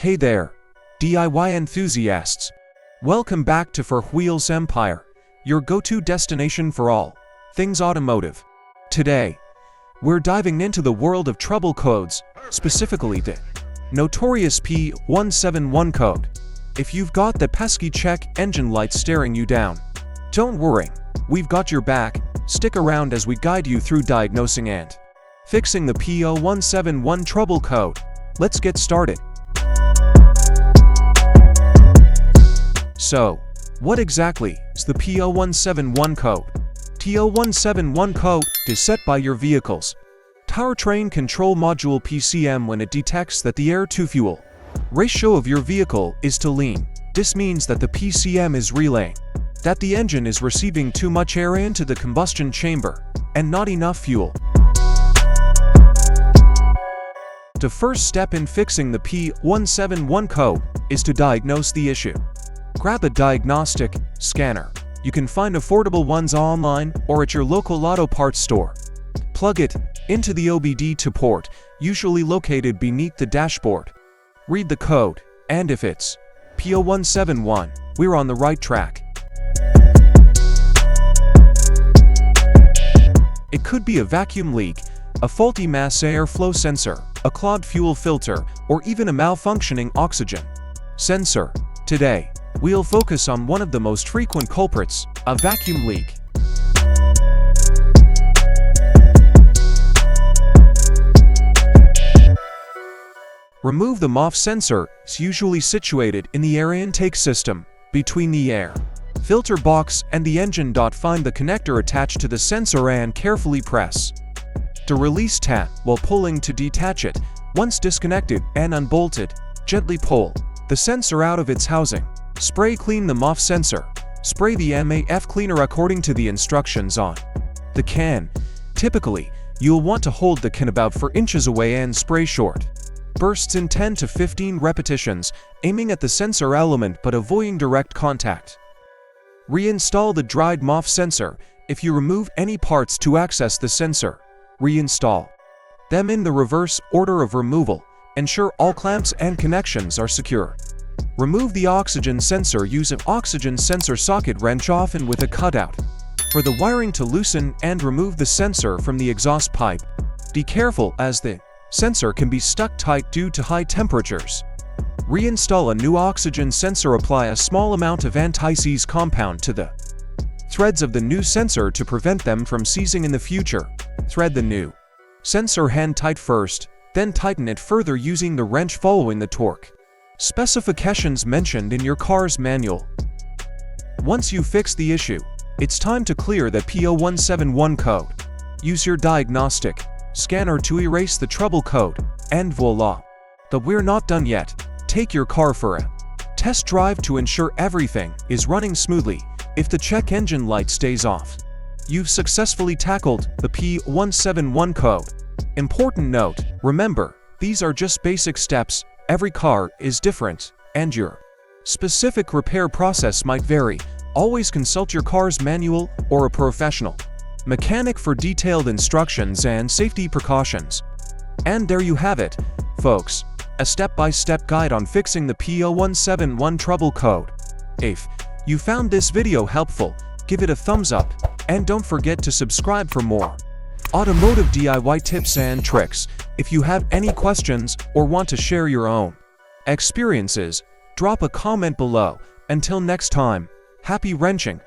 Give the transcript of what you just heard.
Hey there, DIY enthusiasts. Welcome back to Four Wheels Empire, your go-to destination for all things automotive. Today, we're diving into the world of trouble codes, specifically the notorious P0171 code. If you've got the pesky check engine light staring you down, don't worry, we've got your back. Stick around as we guide you through diagnosing and fixing the P0171 trouble code. Let's get started. So, what exactly is the P0171 code? P0171 code is set by your vehicle's powertrain control module PCM when it detects that the air-to-fuel ratio of your vehicle is too lean. This means that the PCM is relaying that the engine is receiving too much air into the combustion chamber and not enough fuel. The first step in fixing the P0171 code is to diagnose the issue. Grab a diagnostic scanner. You can find affordable ones online or at your local auto parts store. Plug it into the OBD-II port, usually located beneath the dashboard. Read the code, and if it's P0171, we're on the right track. It could be a vacuum leak, a faulty mass airflow sensor, a clogged fuel filter, or even a malfunctioning oxygen sensor. Today, we'll focus on one of the most frequent culprits, a vacuum leak. Remove the MOF sensor. It's usually situated in the air intake system, between the air filter box and the engine. Find the connector attached to the sensor and carefully press the release tab while pulling to detach it. Once disconnected and unbolted, gently pull the sensor out of its housing. Spray clean the MOF sensor. Spray the MAF cleaner according to the instructions on the can. Typically, you'll want to hold the can about 4 inches away and spray short bursts in 10 to 15 repetitions, aiming at the sensor element but avoiding direct contact. Reinstall the dried MOF sensor. If you remove any parts to access the sensor, reinstall them in the reverse order of removal. Ensure all clamps and connections are secure. Remove the oxygen sensor. Use an oxygen sensor socket wrench, often with a cutout, for the wiring to loosen and remove the sensor from the exhaust pipe. Be careful, as the sensor can be stuck tight due to high temperatures. Reinstall a new oxygen sensor. Apply a small amount of anti-seize compound to the threads of the new sensor to prevent them from seizing in the future. Thread the new sensor hand tight first, then tighten it further using the wrench following the torque specifications mentioned in your car's manual. Once you fix the issue, it's time to clear the P0171 code. Use your diagnostic scanner to erase the trouble code, and voila! But we're not done yet. Take your car for a test drive to ensure everything is running smoothly. If the check engine light stays off, you've successfully tackled the P0171 code. Important note, remember, these are just basic steps. Every car is different, and your specific repair process might vary. Always consult your car's manual or a professional mechanic for detailed instructions and safety precautions. And there you have it, folks, a step-by-step guide on fixing the P0171 trouble code. If you found this video helpful, give it a thumbs up, and don't forget to subscribe for more automotive DIY tips and tricks. If you have any questions or want to share your own experiences, drop a comment below. Until next time, happy wrenching!